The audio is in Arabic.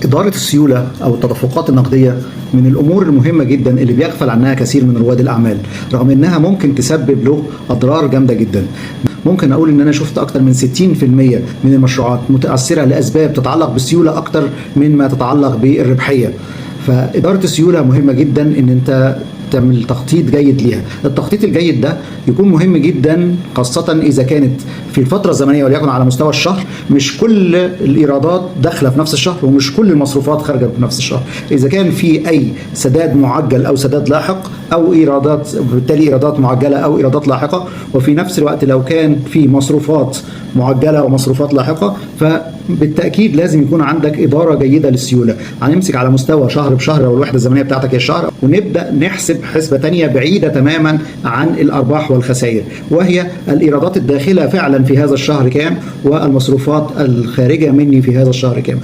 إدارة السيولة أو التدفقات النقدية من الأمور المهمة جدا اللي بيغفل عنها كثير من رواد الأعمال، رغم إنها ممكن تسبب له أضرار جامدة جدا. ممكن أقول إن أنا شفت أكتر من 60% من المشروعات متأثرة لأسباب تتعلق بالسيولة أكتر من ما تتعلق بالربحية. فإدارة السيولة مهمة جدا إن أنت تعمل تخطيط جيد ليها. التخطيط الجيد ده يكون مهم جدا خاصة إذا كانت في الفترة الزمنية وليكن على مستوى الشهر مش كل الإيرادات داخلة في نفس الشهر ومش كل المصروفات خارجة في نفس الشهر. إذا كان في أي سداد معجل أو سداد لاحق أو إيرادات، بالتالي إيرادات معجلة أو إيرادات لاحقة، وفي نفس الوقت لو كان في مصروفات معجلة ومصروفات لاحقة، فبالتأكيد لازم يكون عندك إدارة جيدة للسيولة. هنمسك على مستوى شهر بشهر أو الوحدة الزمنية بتاعتك هي الشهر، ونبدأ نحسب حسبة تانية بعيدة تماما عن الأرباح والخسائر، وهي الإيرادات الداخلة فعلا في هذا الشهر كام والمصروفات الخارجة مني في هذا الشهر كام.